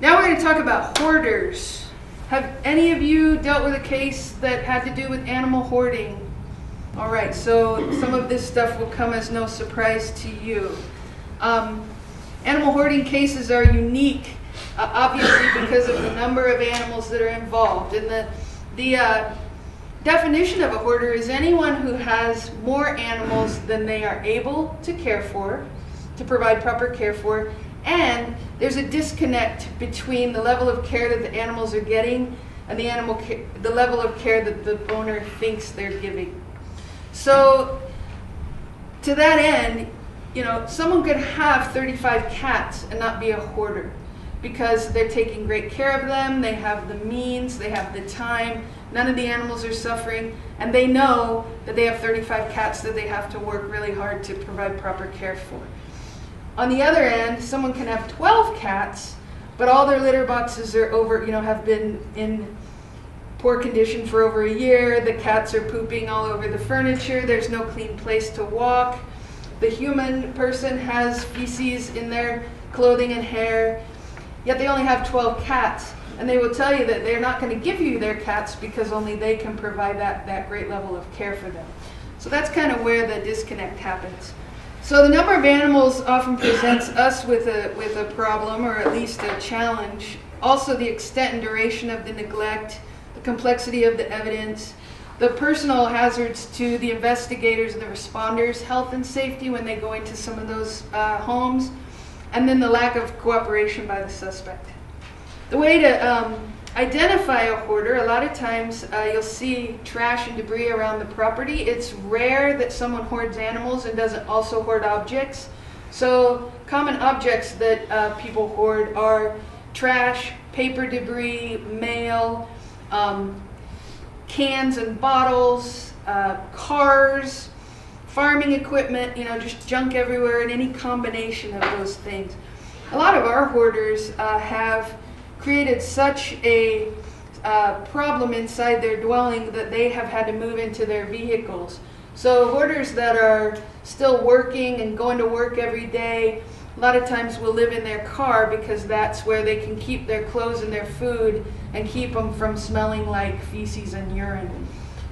Now we're going to talk about hoarders. Have any of you dealt with a case that had to do with animal hoarding? All right, so some of this stuff will come as no surprise to you. Animal hoarding cases are unique, obviously because of the number of animals that are involved. And the definition of a hoarder is anyone who has more animals than they are able to care for, to provide proper care for, and there's a disconnect between the level of care that the animals are getting and the level of care that the owner thinks they're giving. So to that end, someone could have 35 cats and not be a hoarder because they're taking great care of them, they have the means, they have the time, none of the animals are suffering, and they know that they have 35 cats that they have to work really hard to provide proper care for. On the other end, someone can have 12 cats, but all their litter boxes are have been in poor condition for over a year. The cats are pooping all over the furniture. There's no clean place to walk. The human person has feces in their clothing and hair, yet they only have 12 cats. And they will tell you that they're not going to give you their cats because only they can provide that great level of care for them. So that's kind of where the disconnect happens. So the number of animals often presents us with a problem, or at least a challenge. Also the extent and duration of the neglect, the complexity of the evidence, the personal hazards to the investigators and the responders, health and safety when they go into some of those homes, and then the lack of cooperation by the suspect. The way to identify a hoarder, a lot of times you'll see trash and debris around the property. It's rare that someone hoards animals and doesn't also hoard objects. So common objects that people hoard are trash, paper debris, mail, cans and bottles, cars, farming equipment, just junk everywhere, and any combination of those things. A lot of our hoarders have created such a problem inside their dwelling that they have had to move into their vehicles. So hoarders that are still working and going to work every day, a lot of times will live in their car because that's where they can keep their clothes and their food and keep them from smelling like feces and urine.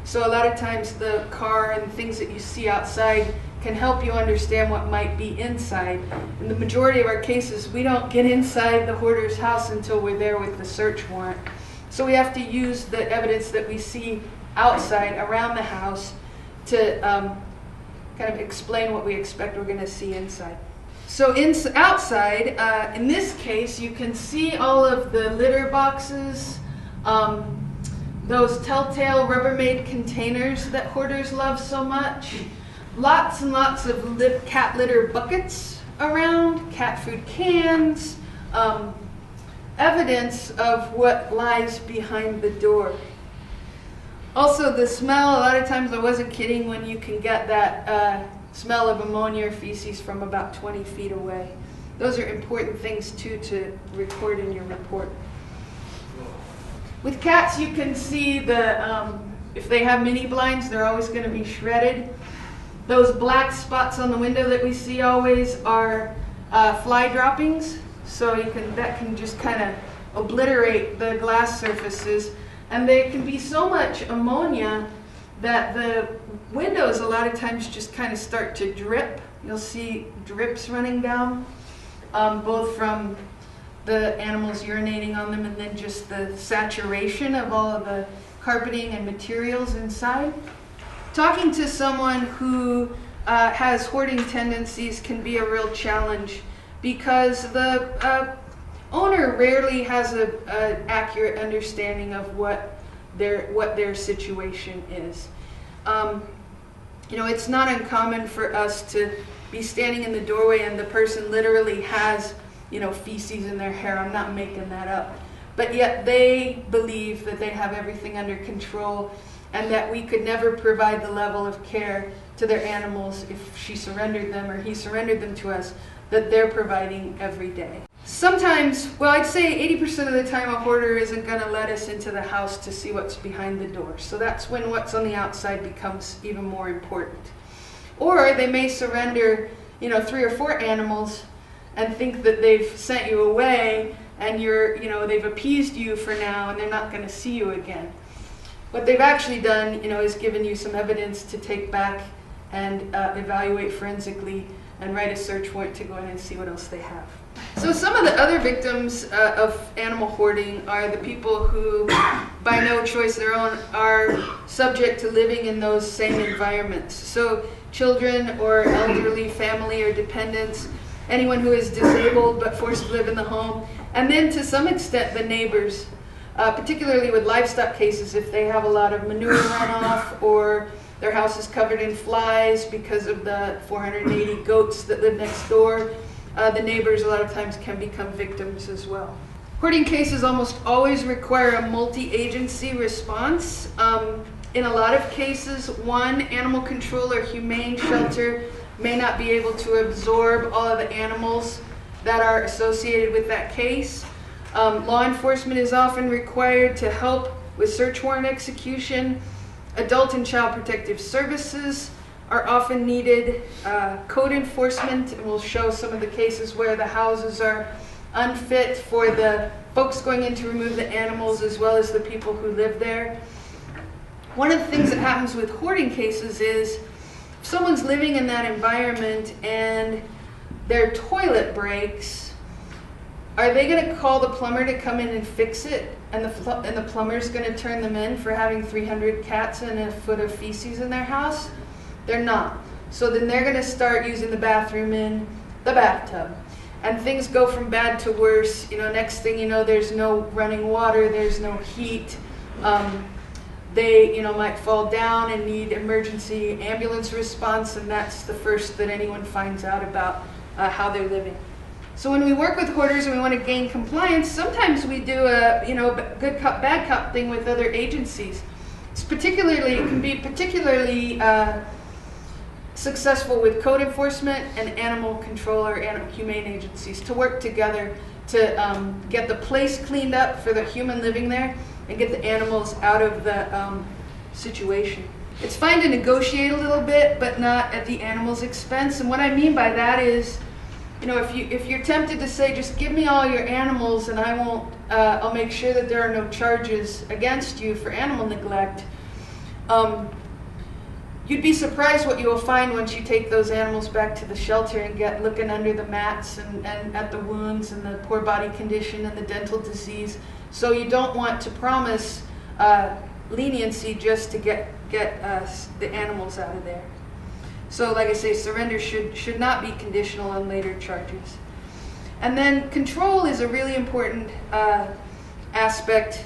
So a lot of times the car and things that you see outside can help you understand what might be inside. In the majority of our cases, we don't get inside the hoarder's house until we're there with the search warrant. So we have to use the evidence that we see outside around the house to kind of explain what we expect we're going to see inside. So outside, in this case, you can see all of the litter boxes, those telltale Rubbermaid containers that hoarders love so much. Lots and lots of cat litter buckets around, cat food cans, evidence of what lies behind the door. Also the smell, a lot of times I wasn't kidding when you can get that smell of ammonia or feces from about 20 feet away. Those are important things too to record in your report. With cats you can see if they have mini blinds, they're always going to be shredded. Those black spots on the window that we see always are fly droppings, so that can just kind of obliterate the glass surfaces. And there can be so much ammonia that the windows a lot of times just kind of start to drip. You'll see drips running down, both from the animals urinating on them and then just the saturation of all of the carpeting and materials inside. Talking to someone who has hoarding tendencies can be a real challenge because the owner rarely has an accurate understanding of what their situation is. It's not uncommon for us to be standing in the doorway and the person literally has feces in their hair. I'm not making that up. But yet they believe that they have everything under control and that we could never provide the level of care to their animals if she surrendered them or he surrendered them to us that they're providing every day. Sometimes, well, I'd say 80% of the time a hoarder isn't going to let us into the house to see what's behind the door. So that's when what's on the outside becomes even more important. Or they may surrender, 3 or 4 animals and think that they've sent you away and they've appeased you for now and they're not going to see you again. What they've actually done, is given you some evidence to take back and evaluate forensically and write a search warrant to go in and see what else they have. So some of the other victims of animal hoarding are the people who, by no choice of their own, are subject to living in those same environments. So children or elderly family or dependents, anyone who is disabled but forced to live in the home, and then to some extent the neighbors, particularly with livestock cases, if they have a lot of manure runoff or their house is covered in flies because of the 480 goats that live next door. The neighbors a lot of times can become victims as well. Hoarding cases almost always require a multi-agency response. In a lot of cases, one animal control or humane shelter may not be able to absorb all of the animals that are associated with that case. Law enforcement is often required to help with search warrant execution. Adult and Child Protective Services are often needed. Code enforcement, and we'll show some of the cases where the houses are unfit for the folks going in to remove the animals as well as the people who live there. One of the things that happens with hoarding cases is if someone's living in that environment and their toilet breaks, are they going to call the plumber to come in and fix it? And the plumber's going to turn them in for having 300 cats and a foot of feces in their house? They're not. So then they're going to start using the bathroom in the bathtub. And things go from bad to worse. Next thing you know, there's no running water, there's no heat. They might fall down and need emergency ambulance response, and that's the first that anyone finds out about how they're living. So when we work with hoarders and we want to gain compliance, sometimes we do a good cop, bad cop thing with other agencies. It can be particularly successful with code enforcement and animal control or humane agencies to work together to get the place cleaned up for the human living there and get the animals out of the situation. It's fine to negotiate a little bit, but not at the animal's expense. And what I mean by that is, if you're tempted to say, just give me all your animals and I'll make sure that there are no charges against you for animal neglect, you'd be surprised what you will find once you take those animals back to the shelter and get looking under the mats and at the wounds and the poor body condition and the dental disease. So you don't want to promise leniency just to get the animals out of there. So like I say, surrender should not be conditional on later charges. And then control is a really important aspect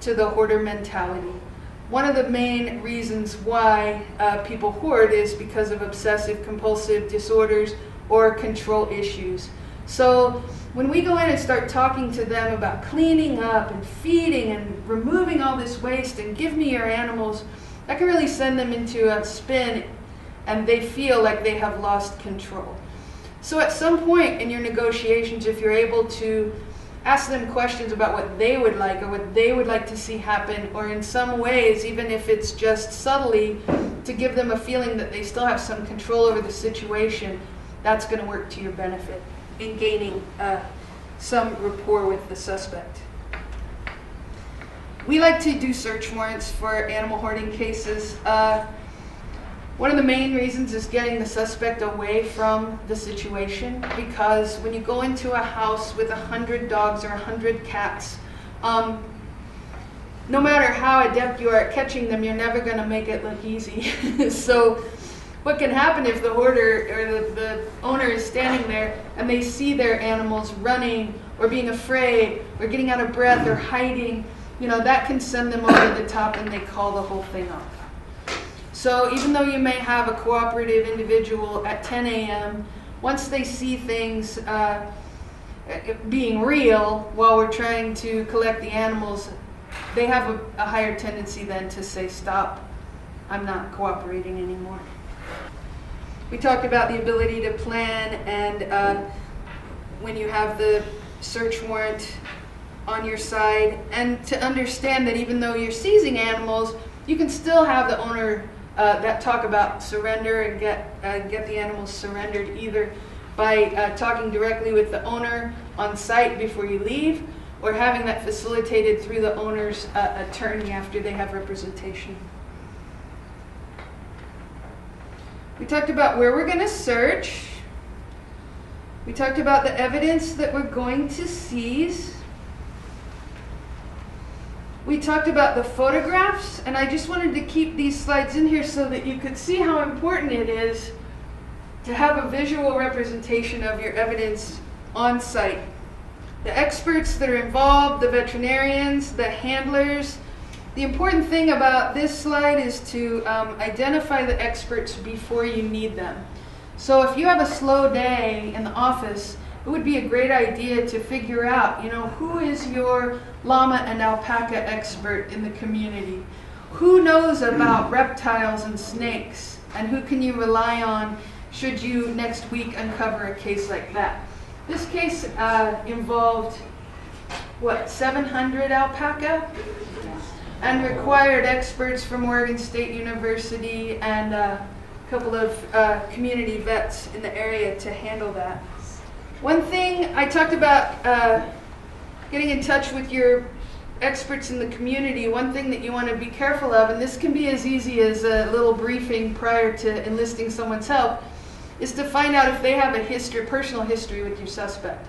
to the hoarder mentality. One of the main reasons why people hoard is because of obsessive compulsive disorders or control issues. So when we go in and start talking to them about cleaning up and feeding and removing all this waste and give me your animals, that can really send them into a spin and they feel like they have lost control. So at some point in your negotiations, if you're able to ask them questions about what they would like or what they would like to see happen, or in some ways, even if it's just subtly, to give them a feeling that they still have some control over the situation, that's going to work to your benefit in gaining some rapport with the suspect. We like to do search warrants for animal hoarding cases. One of the main reasons is getting the suspect away from the situation, because when you go into a house with 100 dogs or 100 cats, no matter how adept you are at catching them, you're never going to make it look easy. So what can happen if the hoarder or the owner is standing there and they see their animals running or being afraid or getting out of breath or hiding, that can send them over the top and they call the whole thing off. So even though you may have a cooperative individual at 10 a.m., once they see things being real while we're trying to collect the animals, they have a higher tendency then to say, stop, I'm not cooperating anymore. We talked about the ability to plan, and when you have the search warrant on your side, and to understand that even though you're seizing animals, you can still have the owner that talk about surrender and get the animals surrendered either by talking directly with the owner on site before you leave, or having that facilitated through the owner's attorney after they have representation. We talked about where we're going to search. We talked about the evidence that we're going to seize. We talked about the photographs, and I just wanted to keep these slides in here so that you could see how important it is to have a visual representation of your evidence on site. The experts that are involved, the veterinarians, the handlers. The important thing about this slide is to identify the experts before you need them. So if you have a slow day in the office, it would be a great idea to figure out, who is your llama and alpaca expert in the community? Who knows about reptiles and snakes? And who can you rely on should you next week uncover a case like that? This case involved, 700 alpaca? And required experts from Oregon State University and a couple of community vets in the area to handle that. One thing I talked about getting in touch with your experts in the community. One thing that you want to be careful of, and this can be as easy as a little briefing prior to enlisting someone's help, is to find out if they have a personal history with your suspect.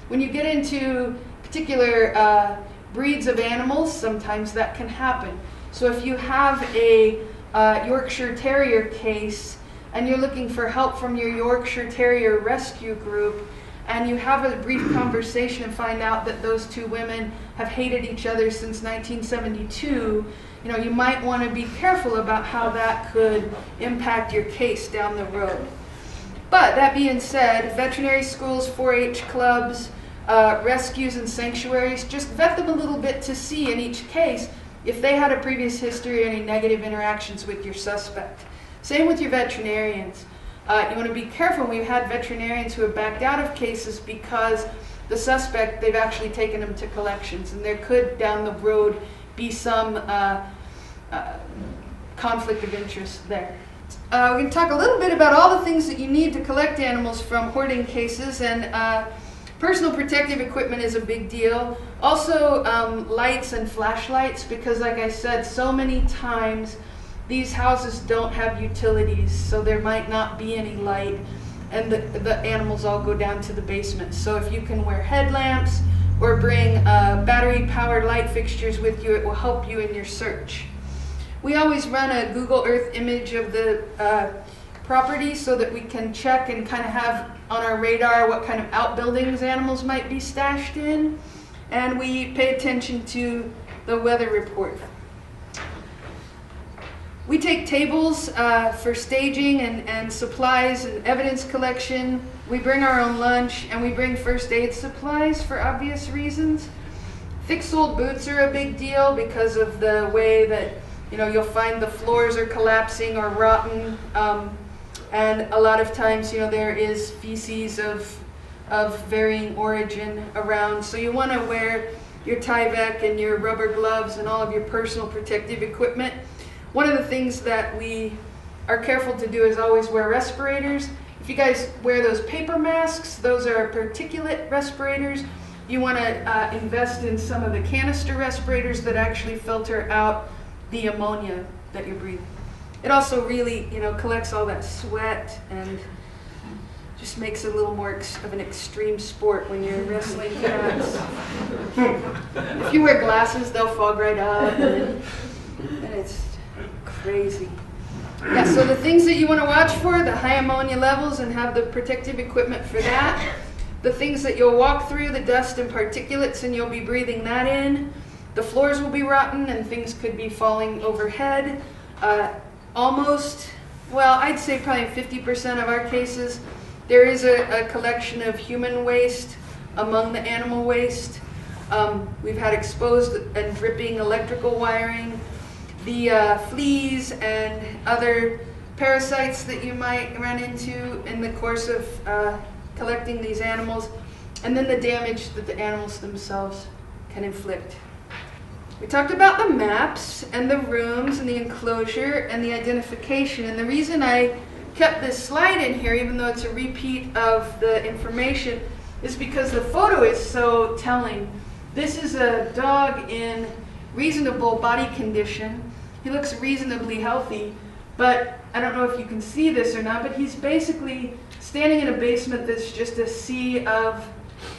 When you get into particular breeds of animals, sometimes that can happen. So if you have a Yorkshire Terrier case and you're looking for help from your Yorkshire Terrier rescue group, and you have a brief conversation and find out that those two women have hated each other since 1972, you might want to be careful about how that could impact your case down the road. But that being said, veterinary schools, 4-H clubs, rescues and sanctuaries, just vet them a little bit to see in each case if they had a previous history or any negative interactions with your suspect. Same with your veterinarians. You want to be careful. We've had veterinarians who have backed out of cases because the suspect, they've actually taken them to collections, and there could down the road be some conflict of interest there. We're going to talk a little bit about all the things that you need to collect animals from hoarding cases, and personal protective equipment is a big deal. Also lights and flashlights, because like I said, so many times these houses don't have utilities, so there might not be any light, and the animals all go down to the basement. So if you can wear headlamps or bring battery-powered light fixtures with you, it will help you in your search. We always run a Google Earth image of the property so that we can check and kind of have on our radar what kind of outbuildings animals might be stashed in, and we pay attention to the weather report. We take tables for staging and supplies and evidence collection. We bring our own lunch, and we bring first aid supplies for obvious reasons. Thick-soled boots are a big deal because of the way that you'll find the floors are collapsing or rotten, and a lot of times there is feces of varying origin around. So you want to wear your Tyvek and your rubber gloves and all of your personal protective equipment. One of the things that we are careful to do is always wear respirators. If you guys wear those paper masks, those are particulate respirators. You want to invest in some of the canister respirators that actually filter out the ammonia that you're breathing. It also really, collects all that sweat and just makes it a little more of an extreme sport when you're wrestling cats. If you wear glasses, they'll fog right up, and it's crazy. Yeah, so the things that you want to watch for, the high ammonia levels, and have the protective equipment for that. The things that you'll walk through, the dust and particulates, and you'll be breathing that in. The floors will be rotten, and things could be falling overhead. I'd say probably 50% of our cases, there is a collection of human waste among the animal waste. We've had exposed and dripping electrical wiring. The fleas and other parasites that you might run into in the course of collecting these animals, and then the damage that the animals themselves can inflict. We talked about the maps and the rooms and the enclosure and the identification, and the reason I kept this slide in here, even though it's a repeat of the information, is because the photo is so telling. This is a dog in reasonable body condition. He looks reasonably healthy, but I don't know if you can see this or not, but he's basically standing in a basement that's just a sea of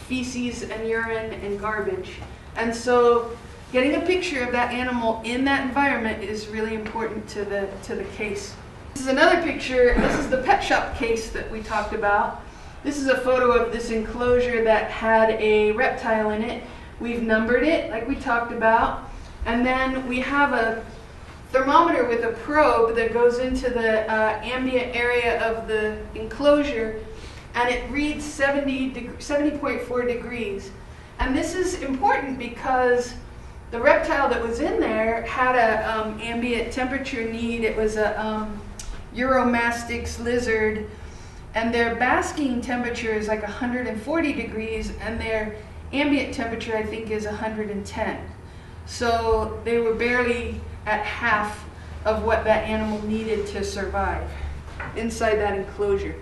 feces and urine and garbage. And so getting a picture of that animal in that environment is really important to the case. This is another picture. This is the pet shop case that we talked about. This is a photo of this enclosure that had a reptile in it. We've numbered it like we talked about. And then we have a thermometer with a probe that goes into the ambient area of the enclosure, and it reads 70.4 degrees. And this is important because the reptile that was in there had a ambient temperature need. It was a Euromastix lizard, and their basking temperature is like 140 degrees, and their ambient temperature, I think, is 110. So they were barely at half of what that animal needed to survive inside that enclosure.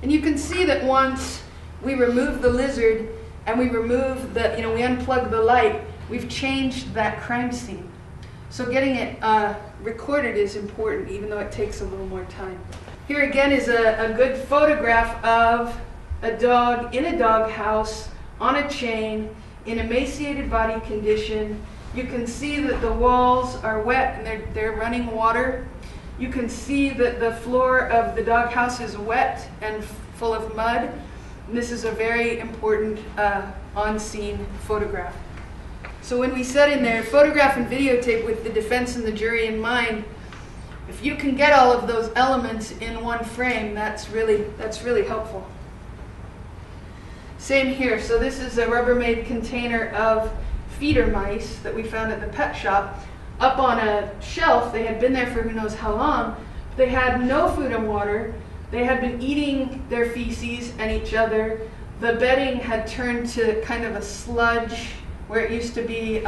And you can see that once we remove the lizard and we remove the, we unplug the light, we've changed that crime scene. So getting it recorded is important, even though it takes a little more time. Here again is a good photograph of a dog in a dog house on a chain in emaciated body condition. You can see that the walls are wet and they're running water. You can see that the floor of the doghouse is wet and full of mud. And this is a very important on-scene photograph. So when we said in there, photograph and videotape with the defense and the jury in mind, if you can get all of those elements in one frame, that's really helpful. Same here. So this is a Rubbermaid container of feeder mice that we found at the pet shop up on a shelf. They had been there for who knows how long. They had no food and water. They had been eating their feces and each other. The bedding had turned to kind of a sludge where it used to be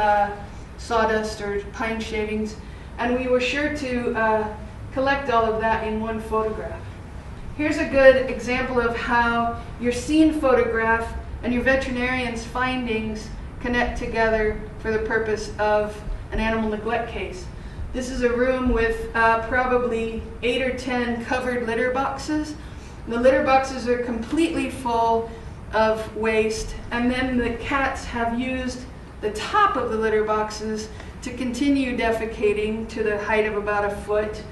sawdust or pine shavings. And we were sure to collect all of that in one photograph. Here's a good example of how your scene photograph and your veterinarian's findings connect together for the purpose of an animal neglect case. This is a room with probably 8 or 10 covered litter boxes. The litter boxes are completely full of waste, and then the cats have used the top of the litter boxes to continue defecating to the height of about a foot,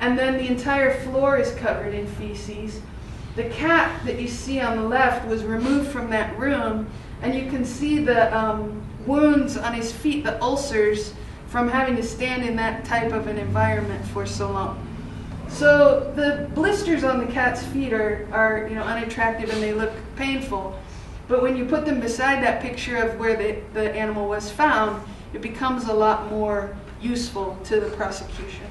and then the entire floor is covered in feces. The cat that you see on the left was removed from that room, and you can see the wounds on his feet, the ulcers, from having to stand in that type of an environment for so long. So the blisters on the cat's feet are unattractive and they look painful. But when you put them beside that picture of where the animal was found, it becomes a lot more useful to the prosecution.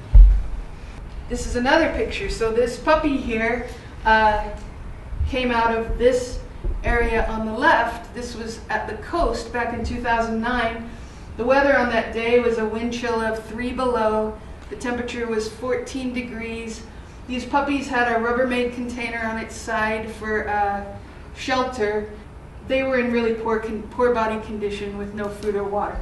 This is another picture. So this puppy here came out of this area on the left. This was at the coast back in 2009. The weather on that day was a wind chill of 3 below. The temperature was 14 degrees. These puppies had a Rubbermaid container on its side for shelter. They were in really poor body condition with no food or water.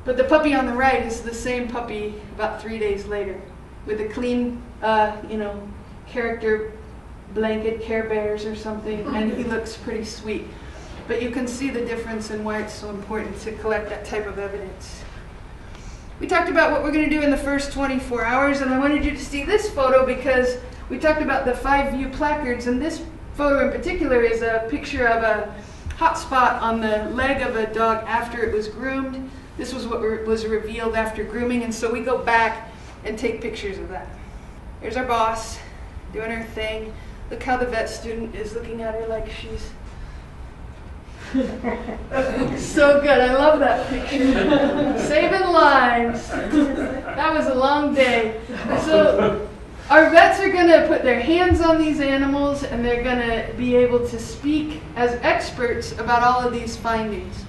But the puppy on the right is the same puppy about 3 days later with a clean, character blanket, Care Bears or something, and he looks pretty sweet. But you can see the difference and why it's so important to collect that type of evidence. We talked about what we're going to do in the first 24 hours, and I wanted you to see this photo because we talked about the 5-view placards, and this photo in particular is a picture of a hot spot on the leg of a dog after it was groomed. This was what was revealed after grooming, and so we go back and take pictures of that. Here's our boss doing her thing. Look how the vet student is looking at her like she's so good. I love that picture. Saving lives. That was a long day. So our vets are going to put their hands on these animals, and they're going to be able to speak as experts about all of these findings.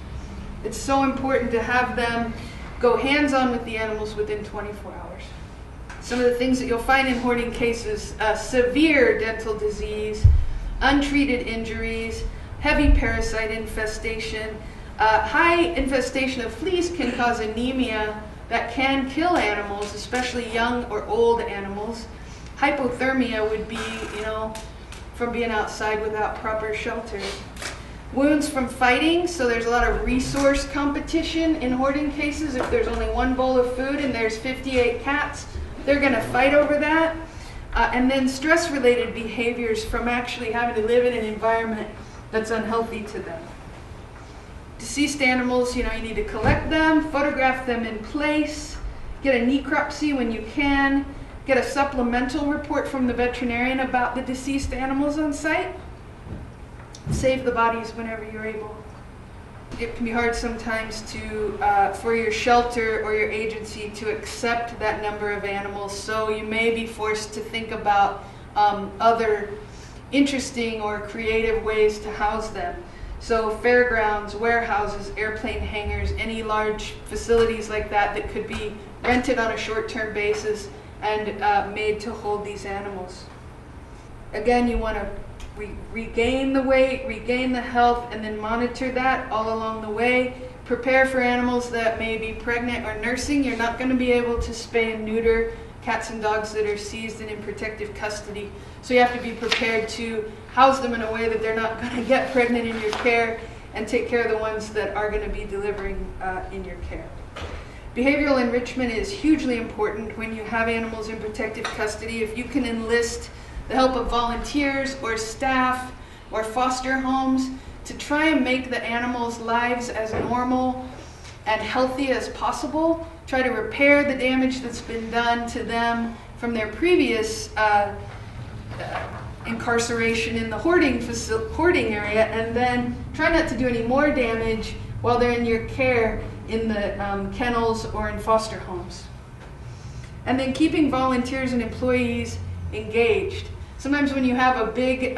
It's so important to have them go hands-on with the animals within 24 hours. Some of the things that you'll find in hoarding cases: severe dental disease, untreated injuries, heavy parasite infestation. High infestation of fleas can cause anemia that can kill animals, especially young or old animals. Hypothermia would be, from being outside without proper shelter. Wounds from fighting, so there's a lot of resource competition in hoarding cases. If there's only one bowl of food and there's 58 cats, they're going to fight over that. And then stress-related behaviors from actually having to live in an environment that's unhealthy to them. Deceased animals, you need to collect them, photograph them in place, get a necropsy when you can, get a supplemental report from the veterinarian about the deceased animals on site. Save the bodies whenever you're able. It can be hard sometimes for your shelter or your agency to accept that number of animals, so you may be forced to think about other interesting or creative ways to house them. So fairgrounds, warehouses, airplane hangars, any large facilities like that could be rented on a short-term basis and made to hold these animals. Again, you want to regain the weight, regain the health, and then monitor that all along the way. Prepare for animals that may be pregnant or nursing. You're not going to be able to spay and neuter cats and dogs that are seized and in protective custody. So you have to be prepared to house them in a way that they're not going to get pregnant in your care, and take care of the ones that are going to be delivering in your care. Behavioral enrichment is hugely important when you have animals in protective custody. If you can enlist the help of volunteers or staff or foster homes to try and make the animals' lives as normal and healthy as possible, try to repair the damage that's been done to them from their previous incarceration in the hoarding area, and then try not to do any more damage while they're in your care in the kennels or in foster homes. And then keeping volunteers and employees engaged. Sometimes when you have a big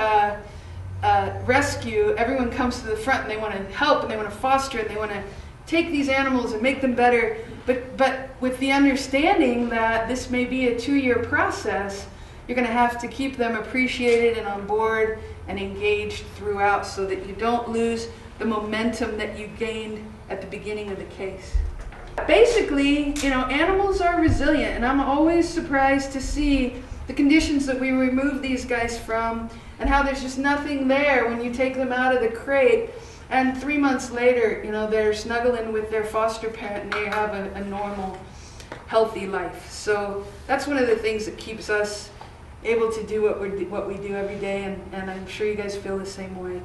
rescue, everyone comes to the front and they want to help and they want to foster and they want to take these animals and make them better, but with the understanding that this may be a 2-year process, you're going to have to keep them appreciated and on board and engaged throughout so that you don't lose the momentum that you gained at the beginning of the case. Basically, animals are resilient, and I'm always surprised to see the conditions that we remove these guys from and how there's just nothing there when you take them out of the crate, and 3 months later, they're snuggling with their foster parent and they have a normal, healthy life. So that's one of the things that keeps us able to do what we do every day, and I'm sure you guys feel the same way.